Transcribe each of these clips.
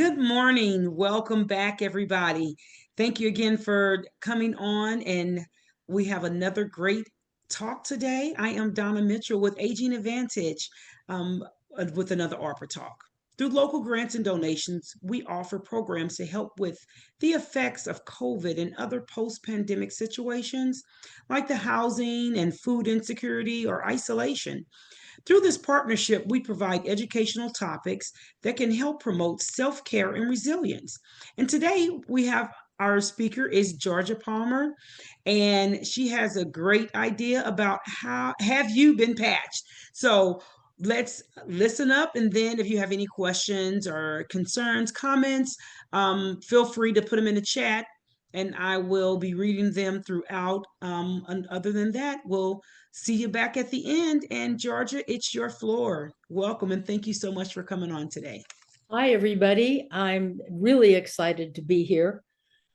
Good morning. Welcome back, everybody. Thank you again for coming on. And we have another great talk today. I am Donna Mitchell with Aging Advantage with another ARPA talk. Through local grants and donations, we offer programs to help with the effects of COVID and other post pandemic situations like the housing and food insecurity or isolation. Through this partnership, we provide educational topics that can help promote self care and resilience. And today we have our speaker is Georgia Palmer, and she has a great idea about how have you been patched. So let's listen up, and then if you have any questions or concerns, comments, feel free to put them in the chat, and I will be reading them throughout. And other than that, we'll see you back at the end. And Georgia, it's your floor. Welcome, and thank you so much for coming on today. Hi, everybody. I'm really excited to be here.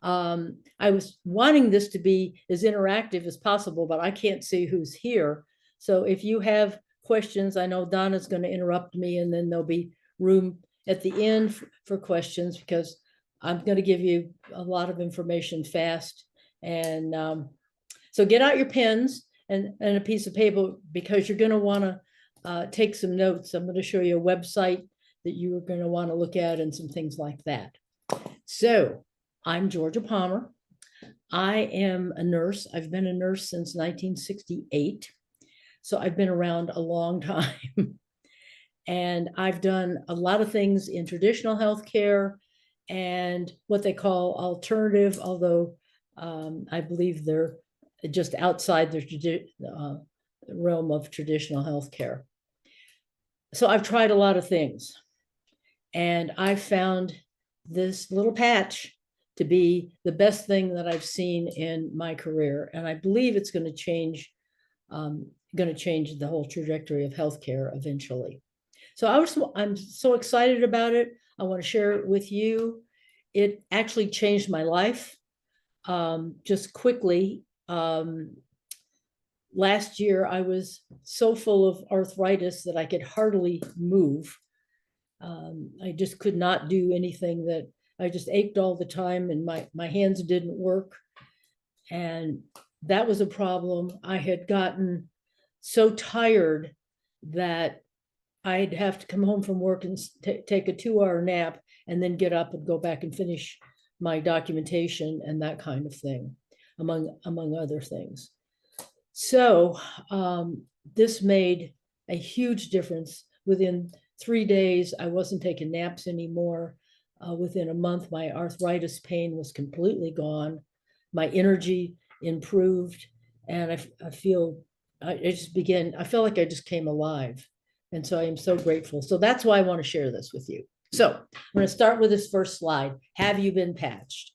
I was wanting this to be as interactive as possible, but I can't see who's here. So if you have questions, I know Donna's going to interrupt me, and then there'll be room at the end for questions because I'm going to give you a lot of information fast. And so get out your pens and a piece of paper because you're going to want to take some notes. I'm going to show you a website that you are going to want to look at and some things like that. So I'm Georgia Palmer. I am a nurse. I've been a nurse since 1968. So I've been around a long time. And I've done a lot of things in traditional healthcare and what they call alternative, although I believe they're just outside the realm of traditional healthcare. So I've tried a lot of things. And I found this little patch to be the best thing that I've seen in my career. And I believe it's going to change the whole trajectory of healthcare eventually. So I'm so excited about it. I want to share it with you. It actually changed my life. Just quickly, last year I was so full of arthritis that I could hardly move. I just could not do anything. That I just ached all the time, and my hands didn't work. And that was a problem. I had gotten so tired that I'd have to come home from work and take a 2-hour nap and then get up and go back and finish my documentation and that kind of thing, among other things. So this made a huge difference. Within 3 days, I wasn't taking naps anymore. Within a month, my arthritis pain was completely gone. My energy improved, and I felt like I just came alive. And so I am so grateful. So that's why I want to share this with you. So I'm going to start with this first slide. Have you been patched?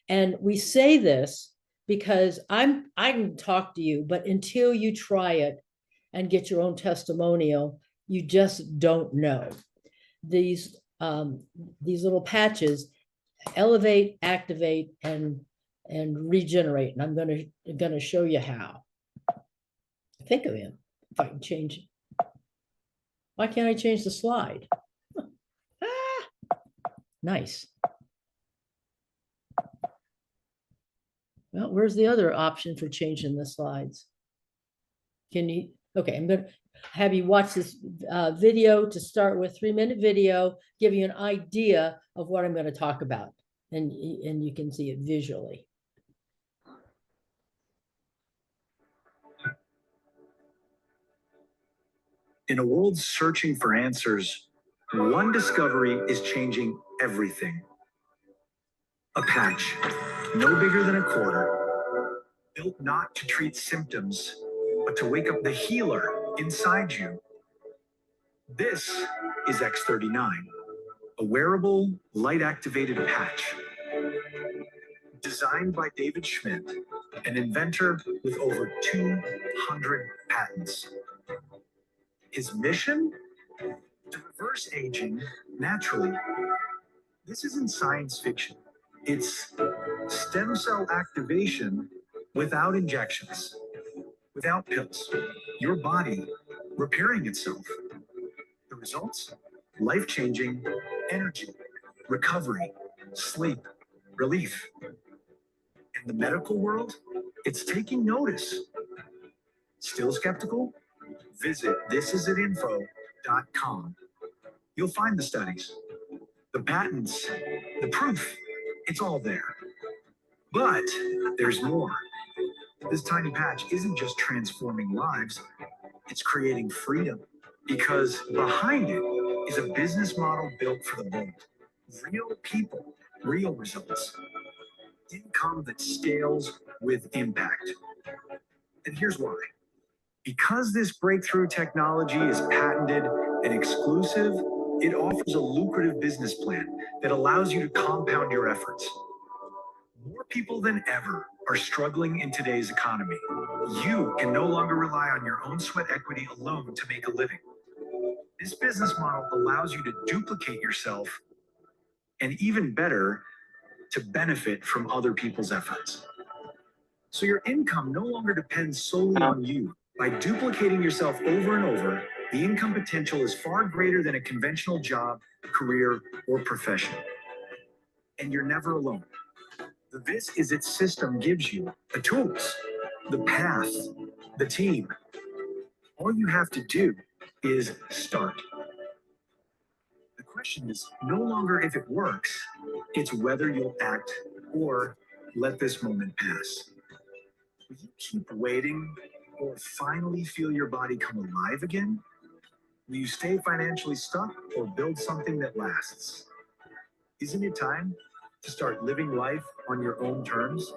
And we say this because I can talk to you, but until you try it and get your own testimonial, you just don't know. These little patches elevate, activate, and regenerate. And I'm going to show you how. Think of it. If I can change it. Why can't I change the slide? Nice. Well, where's the other option for changing the slides? Can you? Okay, I'm going to have you watch this video to start with, 3-minute video, give you an idea of what I'm going to talk about, and you can see it visually. In a world searching for answers, one discovery is changing everything. A patch, no bigger than a quarter, built not to treat symptoms, but to wake up the healer inside you. This is X39, a wearable, light-activated patch. Designed by David Schmidt, an inventor with over 200 patents. His mission? To reverse aging naturally. This isn't science fiction. It's stem cell activation without injections, without pills. Your body repairing itself. The results? Life-changing energy, recovery, sleep, relief. In the medical world, it's taking notice. Still skeptical? Visit thisisitinfo.com. You'll find the studies, the patents, the proof. It's all there. But there's more. This tiny patch isn't just transforming lives, it's creating freedom. Because behind it is a business model built for the bold. Real people, real results. Income that scales with impact. And here's why. Because this breakthrough technology is patented and exclusive, it offers a lucrative business plan that allows you to compound your efforts. More people than ever are struggling in today's economy. You can no longer rely on your own sweat equity alone to make a living. This business model allows you to duplicate yourself and, even better, to benefit from other people's efforts. So your income no longer depends solely on you. By duplicating yourself over and over, the income potential is far greater than a conventional job, career, or profession. And you're never alone. The This Is It system gives you the tools, the path, the team. All you have to do is start. The question is no longer if it works, it's whether you'll act or let this moment pass. Will you keep waiting or finally feel your body come alive again? Will you stay financially stuck or build something that lasts? Isn't it time to start living life on your own terms?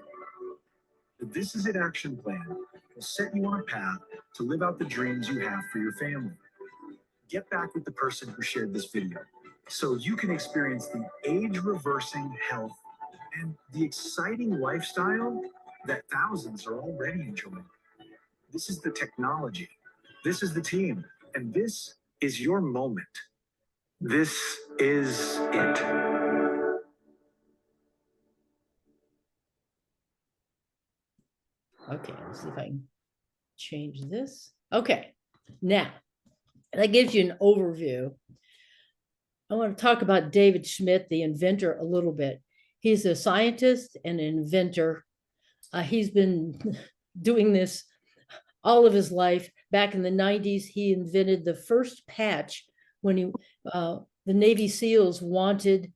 The This Is It action plan will set you on a path to live out the dreams you have for your family. Get back with the person who shared this video so you can experience the age-reversing health and the exciting lifestyle that thousands are already enjoying. This is the technology, this is the team, and this is your moment. This is it. Okay, let's see if I can change this. Okay, now that gives you an overview. I want to talk about David Schmidt, the inventor, a little bit. He's a scientist and an inventor. He's been doing this all of his life. Back in the 90s, he invented the first patch when the Navy SEALs wanted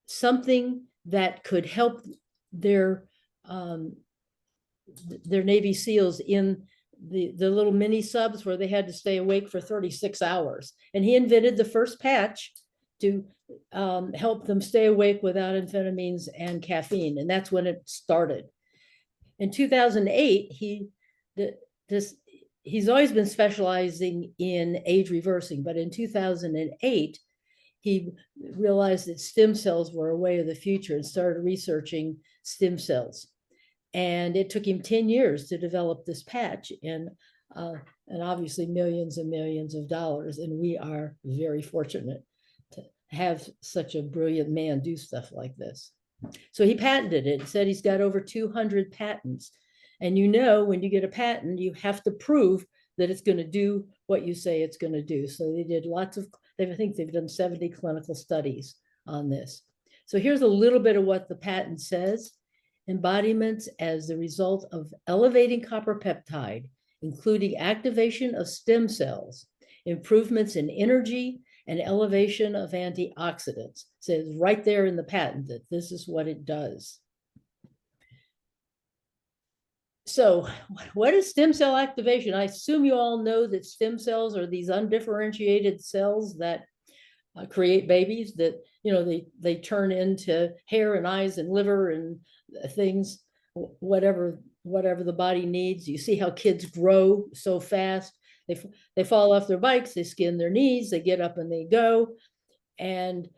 something that could help their Navy SEALs in the little mini subs where they had to stay awake for 36 hours. And he invented the first patch to help them stay awake without amphetamines and caffeine. And that's when it started. In 2008, he's always been specializing in age reversing, but in 2008, he realized that stem cells were a way of the future and started researching stem cells. And it took him 10 years to develop this patch and obviously millions and millions of dollars. And we are very fortunate to have such a brilliant man do stuff like this. So he patented it. He said he's got over 200 patents. And you know, when you get a patent, you have to prove that it's going to do what you say it's going to do. So they did I think they've done 70 clinical studies on this. So here's a little bit of what the patent says. Embodiments as the result of elevating copper peptide, including activation of stem cells, improvements in energy, and elevation of antioxidants. It says right there in the patent that this is what it does. So what is stem cell activation? I assume you all know that stem cells are these undifferentiated cells that create babies that, you know, they turn into hair and eyes and liver and things, whatever the body needs. You see how kids grow so fast. They fall off their bikes, they skin their knees, they get up and they go, and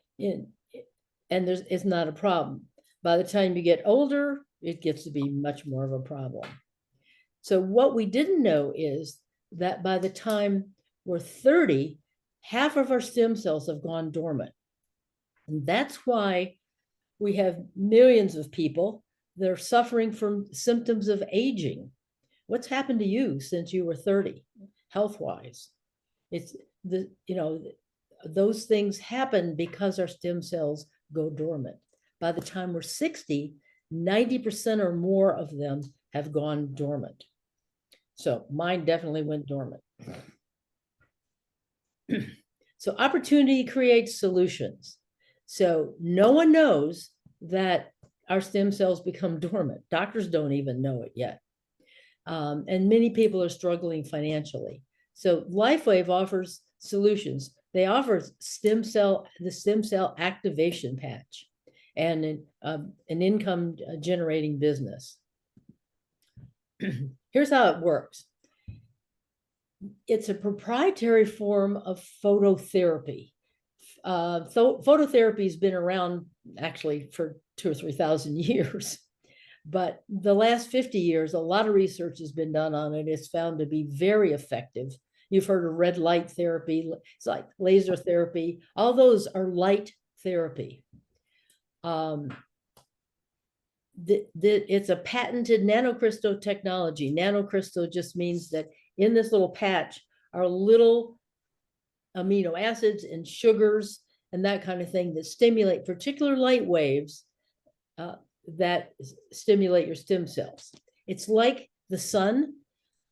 it's not a problem. By the time you get older, it gets to be much more of a problem. So what we didn't know is that by the time we're 30, half of our stem cells have gone dormant. And that's why we have millions of people that are suffering from symptoms of aging. What's happened to you since you were 30, health-wise? It's those things happen because our stem cells go dormant. By the time we're 60, 90% or more of them have gone dormant. So mine definitely went dormant. So opportunity creates solutions. So no one knows that our stem cells become dormant. Doctors don't even know it yet. And many people are struggling financially. So LifeWave offers solutions. They offer the stem cell activation patch and an income generating business. Here's how it works. It's a proprietary form of phototherapy. Phototherapy has been around actually for 2,000 or 3,000 years. But the last 50 years, a lot of research has been done on it. It's found to be very effective. You've heard of red light therapy, it's like laser therapy. All those are light therapy. It's a patented nanocrystal technology. Nanocrystal just means that in this little patch are little amino acids and sugars and that kind of thing that stimulate particular light waves that stimulate your stem cells. It's like the sun.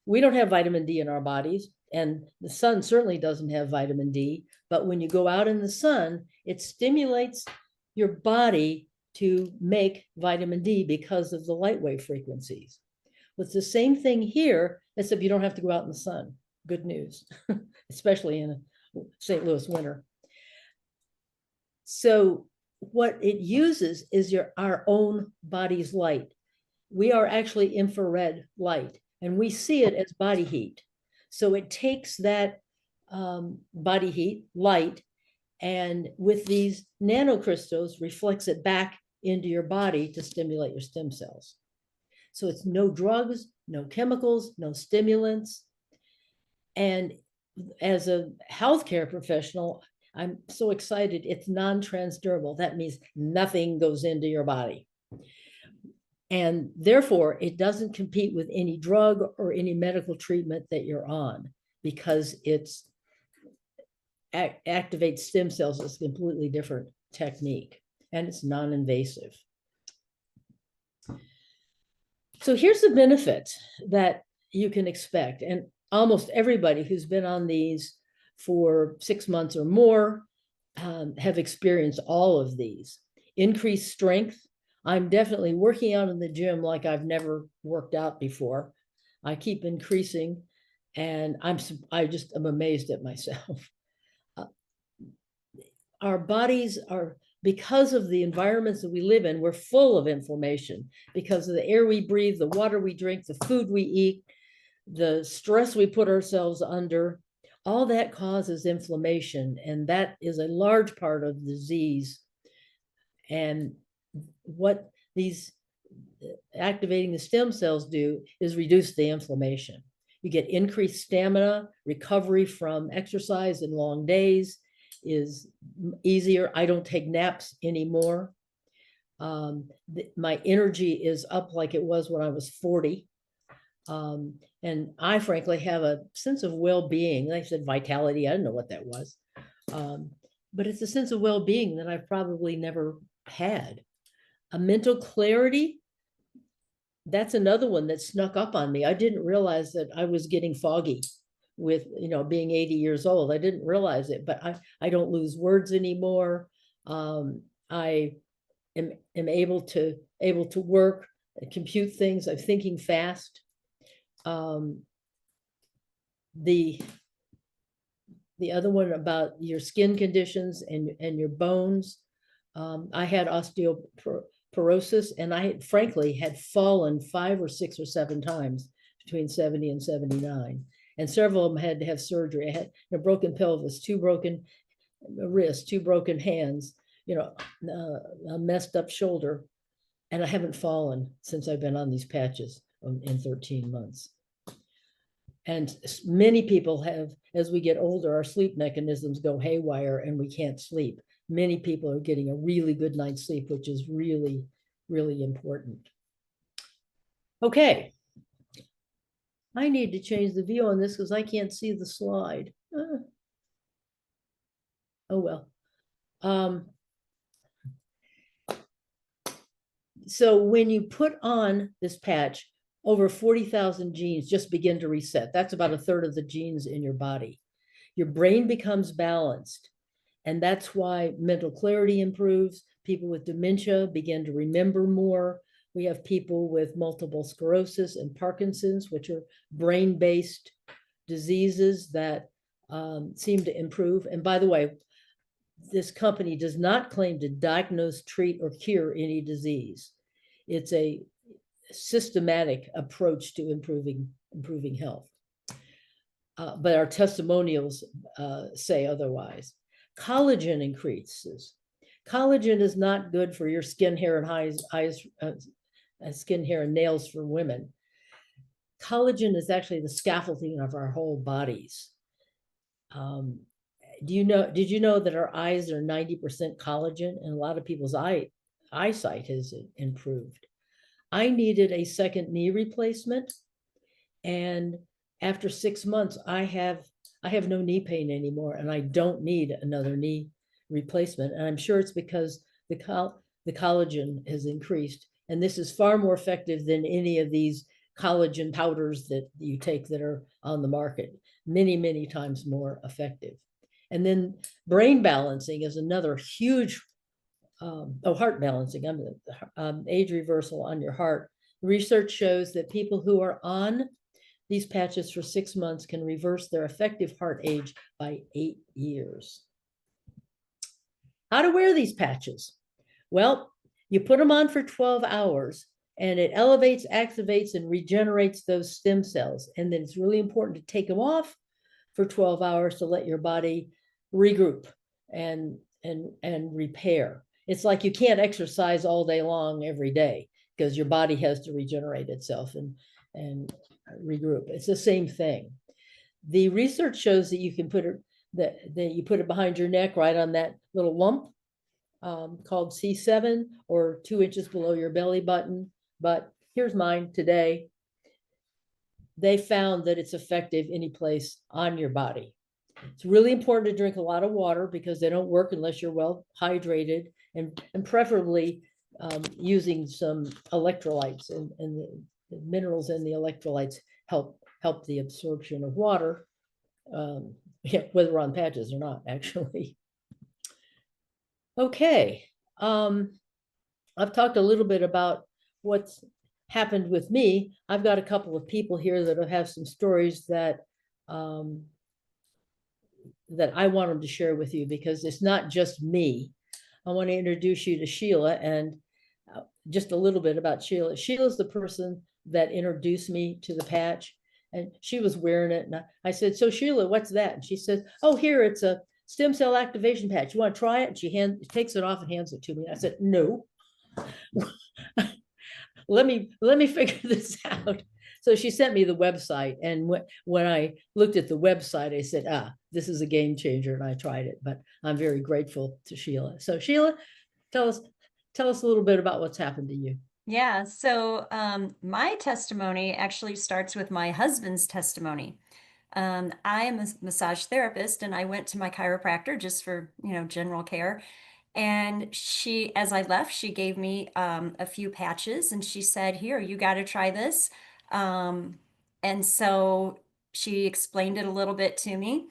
We don't have vitamin D in our bodies, and the sun certainly doesn't have vitamin D, but when you go out in the sun, it stimulates your body to make vitamin D because of the light wave frequencies. Well, it's the same thing here, except you don't have to go out in the sun. Good news, especially in a St. Louis winter. So what it uses is our own body's light. We are actually infrared light, and we see it as body heat. So it takes that body heat, light, and with these nanocrystals, reflects it back into your body to stimulate your stem cells. So it's no drugs, no chemicals, no stimulants. And as a healthcare professional, I'm so excited. It's non-transdermal. That means nothing goes into your body. And therefore, it doesn't compete with any drug or any medical treatment that you're on, because it's activates stem cells. It's a completely different technique, and it's non-invasive. So here's the benefits that you can expect. And almost everybody who's been on these for 6 months or more have experienced all of these. Increased strength. I'm definitely working out in the gym like I've never worked out before. I keep increasing, and I just am amazed at myself. Our bodies are, because of the environments that we live in, we're full of inflammation because of the air we breathe, the water we drink, the food we eat, the stress we put ourselves under. All that causes inflammation, and that is a large part of disease. And what these activating the stem cells do is reduce the inflammation. You get increased stamina, recovery from exercise and long days is easier. I don't take naps anymore. My energy is up like it was when I was 40. And I frankly have a sense of well-being. They said vitality. I didn't know what that was. But it's a sense of well-being that I've probably never had. A mental clarity, that's another one that snuck up on me. I didn't realize that I was getting foggy with, being 80 years old. I didn't realize it, but I don't lose words anymore. I am able to work, compute things. I'm thinking fast. The other one about your skin conditions and your bones. I had osteoporosis, and I frankly had fallen 5 or 6 or 7 times between 70 and 79. And several of them had to have surgery. I had a broken pelvis, 2 broken wrists, 2 broken hands, a messed up shoulder. And I haven't fallen since I've been on these patches in 13 months. And many people have, as we get older, our sleep mechanisms go haywire and we can't sleep. Many people are getting a really good night's sleep, which is really, really important. Okay. I need to change the view on this because I can't see the slide. Oh, well. So when you put on this patch, over 40,000 genes just begin to reset. That's about a third of the genes in your body. Your brain becomes balanced. And that's why mental clarity improves. People with dementia begin to remember more. We have people with multiple sclerosis and Parkinson's, which are brain-based diseases that seem to improve. And by the way, this company does not claim to diagnose, treat, or cure any disease. It's a systematic approach to improving health. But our testimonials say otherwise. Collagen increases. Collagen is not good for your skin, hair, and skin, hair, and nails for women. Collagen is actually the scaffolding of our whole bodies. Did you know that our eyes are 90% collagen, and a lot of people's eyesight has improved? I needed a second knee replacement, and after 6 months, I have no knee pain anymore, and I don't need another knee replacement. And I'm sure it's because the collagen has increased, and this is far more effective than any of these collagen powders that you take that are on the market. Many, many times more effective. And then brain balancing is another huge, heart balancing, age reversal on your heart. Research shows that people who are on these patches for 6 months can reverse their effective heart age by 8 years. How to wear these patches? Well, you put them on for 12 hours and it elevates, activates, and regenerates those stem cells. And then it's really important to take them off for 12 hours to let your body regroup and repair. It's like you can't exercise all day long every day because your body has to regenerate itself and regroup. It's the same thing. The research shows that you can put it that you put it behind your neck, right on that little lump called C7, or 2 inches below your belly button. But here's mine today. They found that it's effective any place on your body. It's really important to drink a lot of water because they don't work unless you're well hydrated, and preferably using some electrolytes, and the minerals in the electrolytes help the absorption of water, whether on patches or not, actually. Okay, I've talked a little bit about what's happened with me. I've got a couple of people here that have some stories that that I want them to share with you, because it's not just me. I want to introduce you to Sheila, and just a little bit about Sheila. Sheila's the person that introduced me to the patch, and she was wearing it. And I said, "So Sheila, what's that?" And she says, "Oh, here, it's a stem cell activation patch. You want to try it?" And she takes it off and hands it to me. I said, "No, let me figure this out." So she sent me the website, and when I looked at the website, I said, this is a game changer, and I tried it. But I'm very grateful to Sheila. So Sheila, tell us a little bit about what's happened to you. Yeah, so my testimony actually starts with my husband's testimony. I am a massage therapist, and I went to my chiropractor just for, general care. And she, as I left, she gave me a few patches, and she said, "Here, you got to try this." And so she explained it a little bit to me.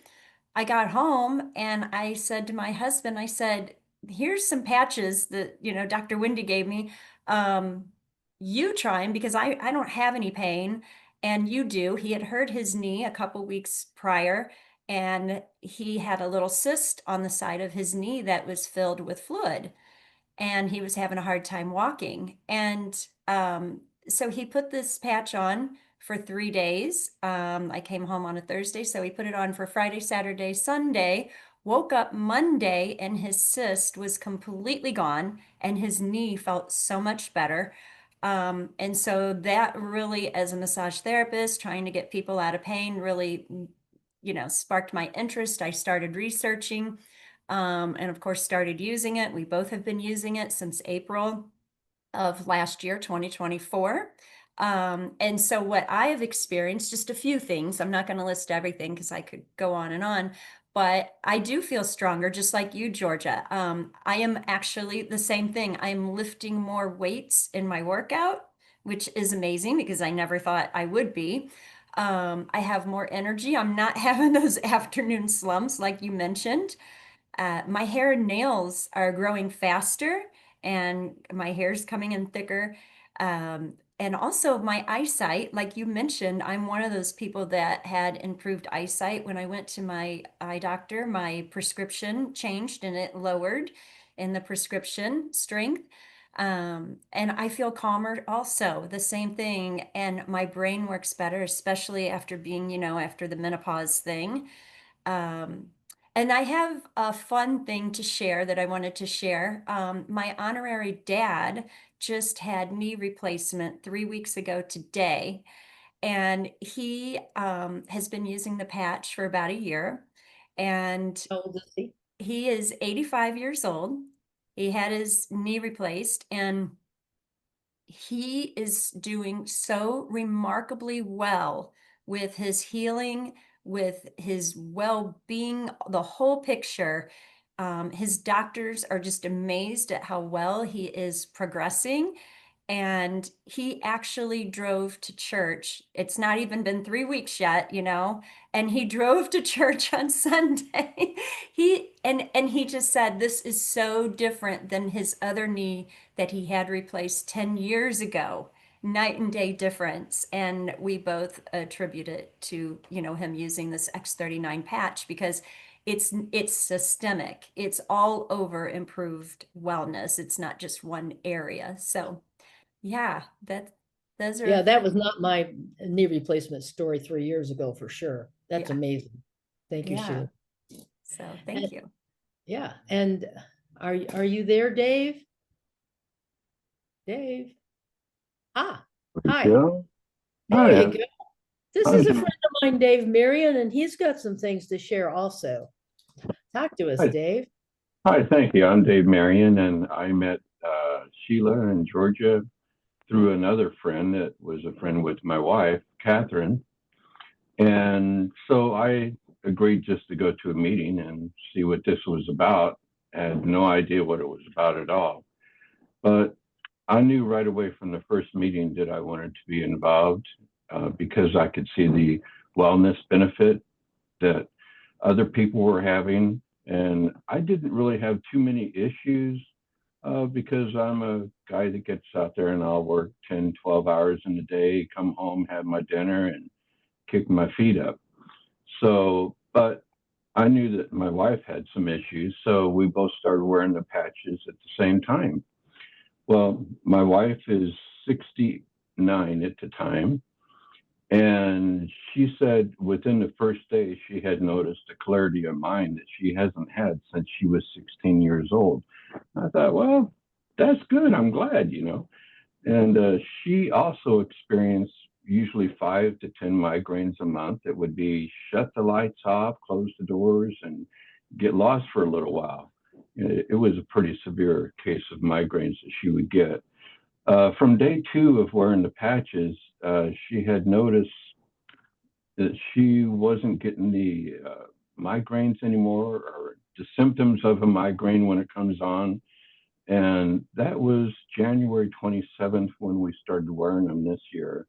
I got home and I said to my husband, I said, "Here's some patches that, Dr. Wendy gave me. You try them because I don't have any pain, and you do." He had hurt his knee a couple weeks prior, and he had a little cyst on the side of his knee that was filled with fluid, and he was having a hard time walking. And so he put this patch on for 3 days. I came home on a Thursday, so he put it on for Friday, Saturday, Sunday. Woke up Monday, and his cyst was completely gone, and his knee felt so much better. And so that really, as a massage therapist, trying to get people out of pain, really, sparked my interest. I started researching, and of course started using it. We both have been using it since April of last year, 2024. And so what I have experienced, just a few things, I'm not going to list everything because I could go on and on, but I do feel stronger, just like you, Georgia. I am actually the same thing. I'm lifting more weights in my workout, which is amazing because I never thought I would be. I have more energy. I'm not having those afternoon slumps like you mentioned. My hair and nails are growing faster, and my hair's coming in thicker. And also my eyesight, like you mentioned, I'm one of those people that had improved eyesight. When I went to my eye doctor, my prescription changed and it lowered in the prescription strength. And I feel calmer also, the same thing. And my brain works better, especially after being, after the menopause thing. Um, and I have a fun thing to share that I wanted to share. My honorary dad just had knee replacement 3 weeks ago today, and he has been using the patch for about a year. And How old is he? he is 85 years old. He had his knee replaced, and he is doing so remarkably well with his healing, with his well-being, the whole picture. His doctors are just amazed at how well he is progressing. And he actually drove to church. It's not even been 3 weeks yet, and he drove to church on Sunday. He just said this is so different than his other knee that he had replaced 10 years ago. Night and day difference. And we both attribute it to, him using this X39 patch because it's systemic. It's all over improved wellness. It's not just one area. So yeah, those Yeah, are, that was not my knee replacement story 3 years ago for sure. That's yeah, amazing. Thank you, yeah. Sheila. So And thank you. yeah, and are you there, Dave? Dave? Ah, hi. Yeah. There you Hi. go. This Hi. is a friend of mine, Dave Marion, and he's got some things to share also. Talk to us, Hi. Dave. Hi. Thank you. I'm Dave Marion, and I met Sheila and Georgia through another friend that was a friend with my wife, Catherine. And so I agreed just to go to a meeting and see what this was about. I had no idea what it was about at all. But I knew right away from the first meeting that I wanted to be involved because I could see the wellness benefit that other people were having. And I didn't really have too many issues because I'm a guy that gets out there and I'll work 10, 12 hours in a day, come home, have my dinner, and kick my feet up. So, but I knew that my wife had some issues. So we both started wearing the patches at the same time. Well, my wife is 69 at the time. And she said within the first day, she had noticed a clarity of mind that she hasn't had since she was 16 years old. I thought, well, that's good. I'm glad, And she also experienced usually 5 to 10 migraines a month. It would be shut the lights off, close the doors, and get lost for a little while. It was a pretty severe case of migraines that she would get. From day 2 of wearing the patches, she had noticed that she wasn't getting the migraines anymore or the symptoms of a migraine when it comes on. And that was January 27th when we started wearing them this year.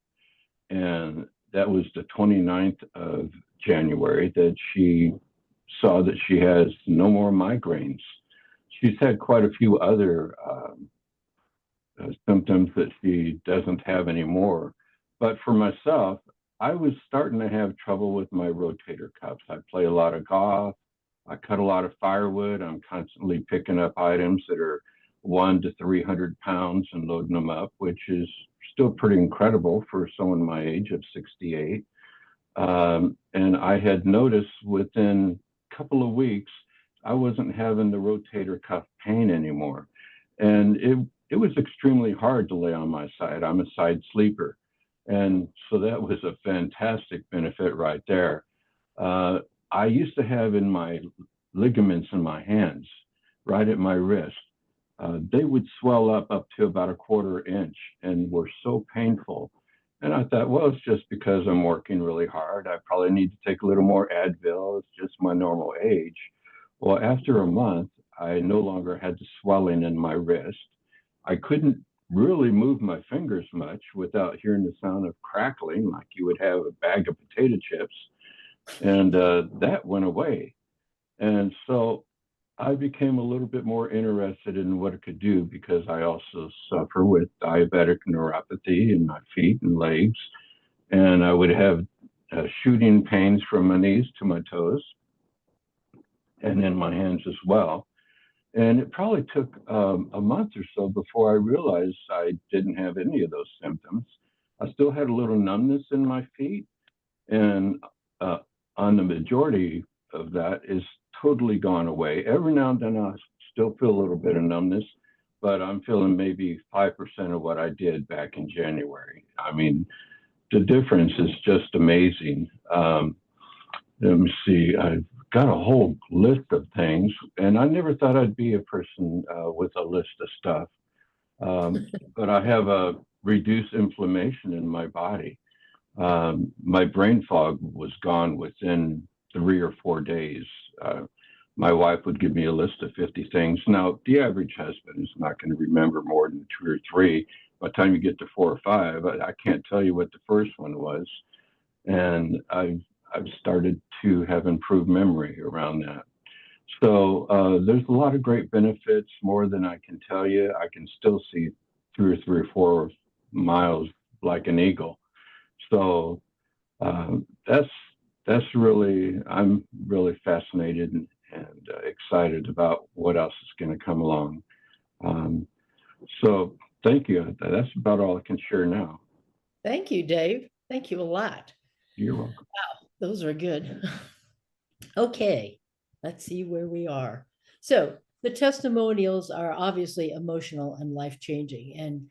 And that was the 29th of January that she saw that she has no more migraines. She's had quite a few other symptoms that she doesn't have anymore. But for myself, I was starting to have trouble with my rotator cuffs. I play a lot of golf. I cut a lot of firewood. I'm constantly picking up items that are 1 to 300 pounds and loading them up, which is still pretty incredible for someone my age of 68. And I had noticed within a couple of weeks, I wasn't having the rotator cuff pain anymore. And it was extremely hard to lay on my side. I'm a side sleeper. And so that was a fantastic benefit right there. I used to have in my ligaments in my hands, right at my wrist, they would swell up to about a 1/4 inch and were so painful. And I thought, well, it's just because I'm working really hard. I probably need to take a little more Advil. It's just my normal age. Well, after a month, I no longer had the swelling in my wrist. I couldn't really move my fingers much without hearing the sound of crackling, like you would have a bag of potato chips. And that went away. And so I became a little bit more interested in what it could do because I also suffer with diabetic neuropathy in my feet and legs. And I would have shooting pains from my knees to my toes and in my hands as well. And it probably took a month or so before I realized I didn't have any of those symptoms. I still had a little numbness in my feet, and on the majority of that is totally gone away. Every now and then I still feel a little bit of numbness, but I'm feeling maybe 5% of what I did back in January. I mean, the difference is just amazing. Let me see, I've got a whole list of things, and I never thought I'd be a person with a list of stuff. But I have a reduced inflammation in my body. My brain fog was gone within 3 or 4 days. My wife would give me a list of 50 things. Now, the average husband is not going to remember more than 2 or 3. By the time you get to 4 or 5, I can't tell you what the first one was. And I've started to have improved memory around that. So there's a lot of great benefits, more than I can tell you. I can still see 2 or 3 or 4 miles like an eagle. So that's really, I'm really fascinated and excited about what else is going to come along. So thank you. That's about all I can share now. Thank you, Dave. Thank you a lot. You're welcome. Wow, those are good. Okay, let's see where we are. So the testimonials are obviously emotional and life-changing, and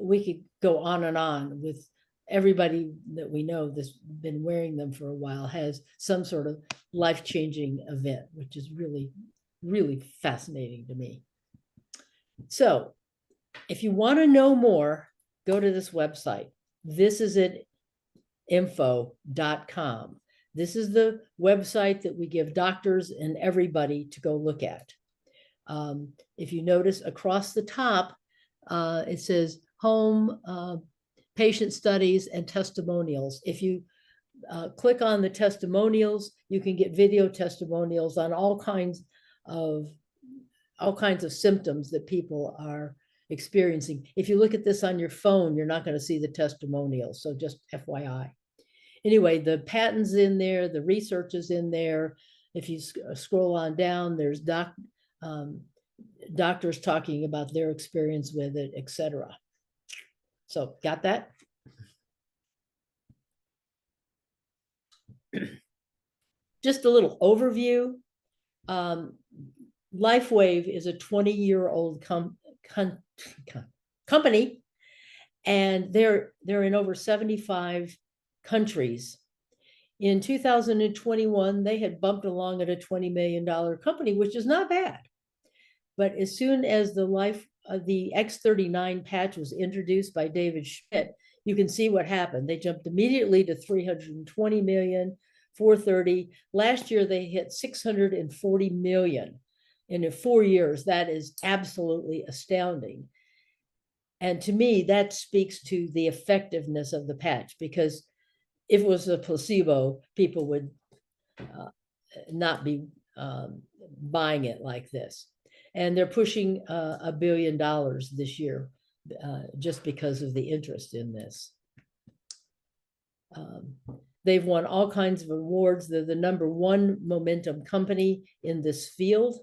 we could go on and on with everybody that we know that's been wearing them for a while has some sort of life-changing event, which is really, really fascinating to me. So if you want to know more, go to this website. thisisit.info.com. This is the website that we give doctors and everybody to go look at. If you notice across the top, it says home, patient studies and testimonials. If you click on the testimonials, you can get video testimonials on all kinds of symptoms that people are experiencing. If you look at this on your phone, you're not going to see the testimonials. So just FYI. Anyway, the patents in there, the research is in there. If you scroll on down, there's doctors talking about their experience with it, etc. So got that? Just a little overview. LifeWave is a 20-year-old company, and they're in over 75 countries. In 2021, they had bumped along at a $20 million company, which is not bad. But as soon as the X39 patch was introduced by David Schmidt, you can see what happened. They jumped immediately to 320 million, 430. Last year, they hit 640 million. And in 4 years, that is absolutely astounding. And to me, that speaks to the effectiveness of the patch, because if it was a placebo, people would not be buying it like this. And they're pushing $1 billion this year just because of the interest in this. They've won all kinds of awards. They're the #1 momentum company in this field.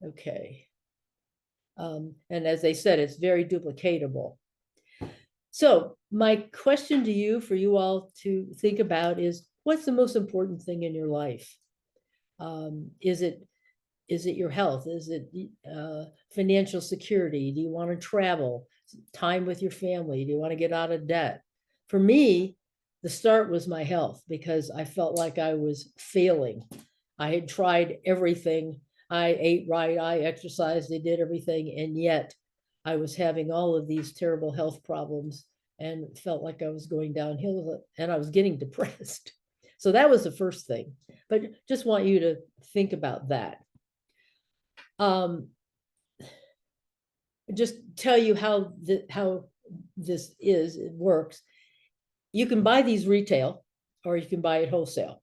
Okay. And as they said, it's very duplicatable. So my question to you, for you all to think about, is what's the most important thing in your life? Is it your health? Is it financial security? Do you want to travel? Time with your family? Do you want to get out of debt? For me, the start was my health, because I felt like I was failing. I had tried everything. I ate right, I exercised, I did everything, and yet I was having all of these terrible health problems and felt like I was going downhill and I was getting depressed. So that was the first thing, but just want you to think about that. Just tell you how this it works. You can buy these retail or you can buy it wholesale.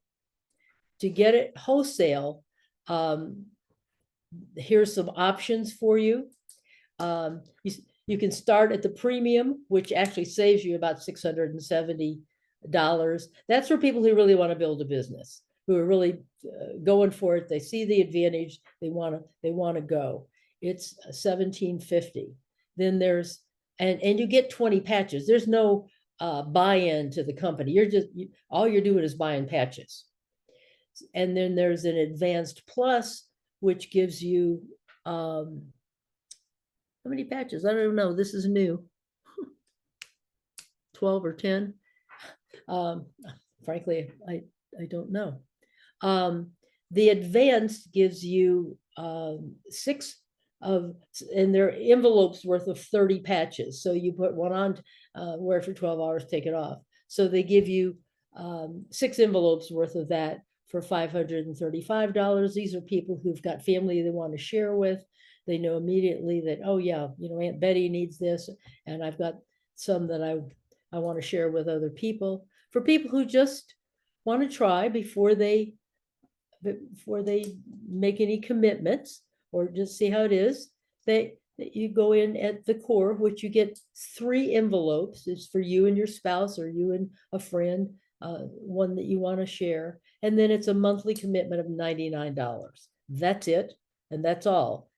To get it wholesale, here's some options for you. You can start at the premium, which actually saves you about $670. That's for people who really want to build a business, who are really going for it. They see the advantage. They want to go. It's $1,750. Then there's and you get 20 patches. There's no buy-in to the company. All you're doing is buying patches. And then there's an advanced plus, which gives you how many patches? I don't know. This is new. 12 or 10. Frankly, I don't know. The advanced gives you 6 of, and they're envelopes worth of 30 patches. So you put one on, wear it for 12 hours, take it off. So they give you 6 envelopes worth of that for $535. These are people who've got family they want to share with. They know immediately that, oh yeah, Aunt Betty needs this, and I've got some that I want to share with other people. For people who just want to try before they make any commitments or just see how it is, you go in at the core, which you get 3 envelopes. It's for you and your spouse or you and a friend, one that you want to share. And then it's a monthly commitment of $99. That's it. And that's all.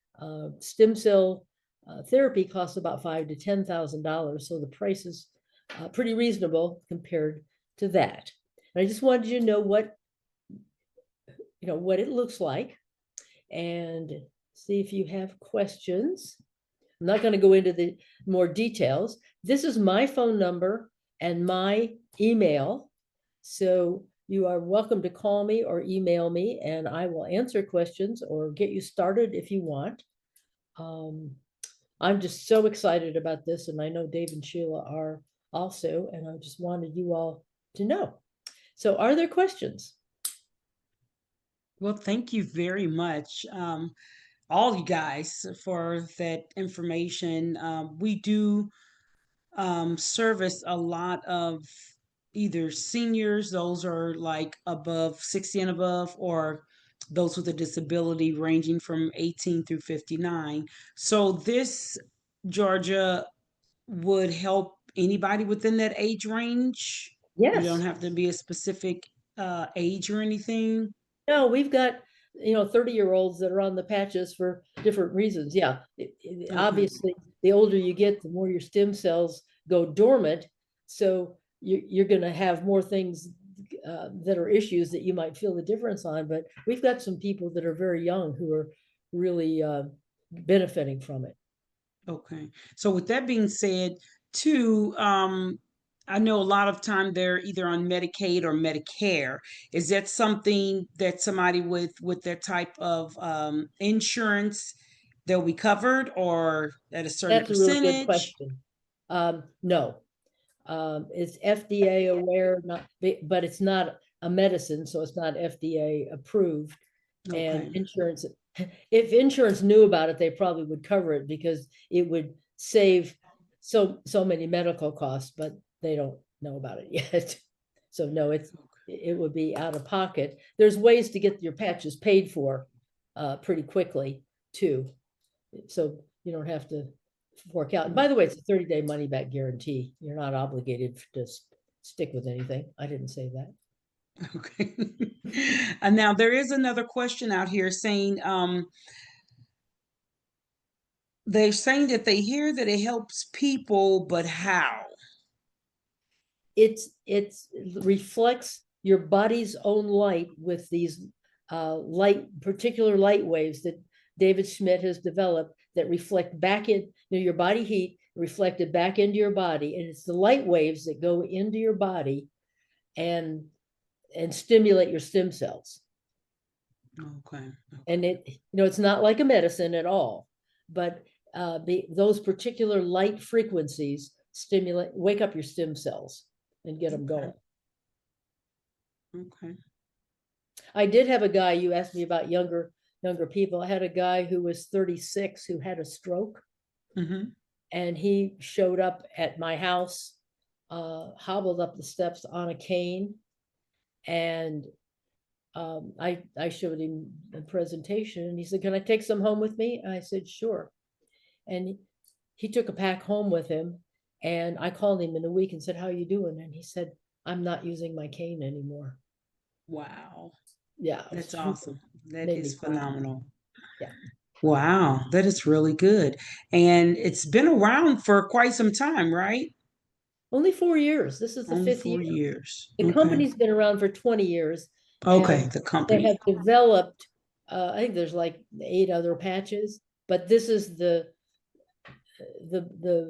Stem cell therapy costs about $5,000 to $10,000. So the price is pretty reasonable compared to that. And I just wanted you to know what it looks like and see if you have questions. I'm not going to go into the more details. This is my phone number and my email. So you are welcome to call me or email me, and I will answer questions or get you started if you want. I'm just so excited about this, and I know Dave and Sheila are also, and I just wanted you all to know. So are there questions? Well, thank you very much, all you guys, for that information. We do service a lot of either seniors, those are like above 60 and above, or those with a disability ranging from 18 through 59. So this, Georgia, would help anybody within that age range. You don't Yes. have to be a specific age or anything. No, we've got 30-year-olds that are on the patches for different reasons. Yeah, Okay. obviously, the older you get, the more your stem cells go dormant. So you're going to have more things that are issues that you might feel the difference on. But we've got some people that are very young who are really benefiting from it. Okay. So with that being said, too, I know a lot of time they're either on Medicaid or Medicare. Is that something that somebody with that type of insurance, they'll be covered, or at a certain That's a really good percentage? question. No, it's FDA aware, but it's not a medicine, so it's not FDA approved. And Okay. insurance, if insurance knew about it, they probably would cover it because it would save so many medical costs, but they don't know about it yet. So no, it would be out of pocket. There's ways to get your patches paid for pretty quickly too. So you don't have to fork out. And by the way, it's a 30-day money back guarantee. You're not obligated to stick with anything. I didn't say that. Okay. And now there is another question out here saying, they're saying that they hear that it helps people, but how? It reflects your body's own light with these particular light waves that David Schmidt has developed that reflect back in your body heat, reflected back into your body. And it's the light waves that go into your body and stimulate your stem cells. Okay. And it's not like a medicine at all, but those particular light frequencies wake up your stem cells and get them Okay. going. Okay. I did have a guy, you asked me about younger people. I had a guy who was 36 who had a stroke, Mm-hmm. and he showed up at my house, hobbled up the steps on a cane, and I showed him the presentation, and he said, "Can I take some home with me?" I said, "Sure." And he took a pack home with him, and I called him in a week and said, "How you doing?" And he said, "I'm not using my cane anymore." Wow. Yeah, it That's was awesome. That made me is proud. phenomenal. Yeah. Wow. That is really good. And it's been around for quite some time, right? Only 4 years. This is the Only fifth year. 4 years. The Okay. company's been around for 20 years. Okay. And The they company. have developed, I think there's like 8 other patches, but this is the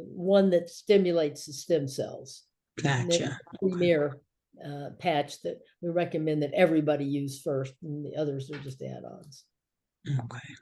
one that stimulates the stem cells. And it's Gotcha. the premier patch that we recommend that everybody use first, and the others are just add-ons. Okay.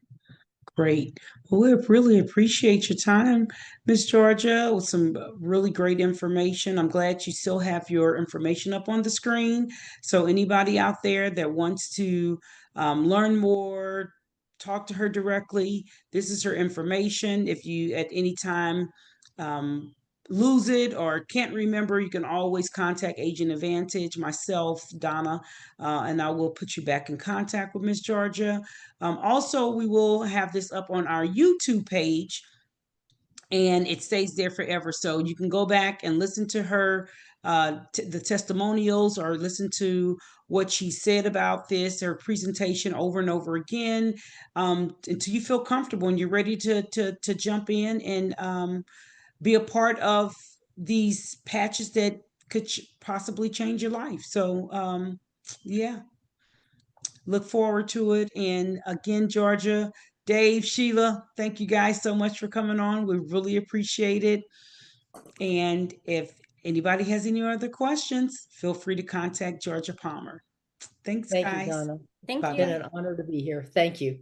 Great. Well, we really appreciate your time, Miss Georgia, with some really great information. I'm glad you still have your information up on the screen. So anybody out there that wants to learn more, talk to her directly, this is her information. If you at any time um, lose it or can't remember, you can always contact Agent Advantage, myself, Donna, and I will put you back in contact with Miss Georgia. Also, we will have this up on our YouTube page, and it stays there forever. So you can go back and listen to her, the testimonials, or listen to what she said about this, her presentation over and over again, until you feel comfortable and you're ready to jump in and be a part of these patches that could possibly change your life. So, yeah, look forward to it. And again, Georgia, Dave, Sheila, thank you guys so much for coming on. We really appreciate it. And if anybody has any other questions, feel free to contact Georgia Palmer. Thanks, Thank you, guys. Donna. Thank Bye It's been you. bye. an honor to be here. Thank you.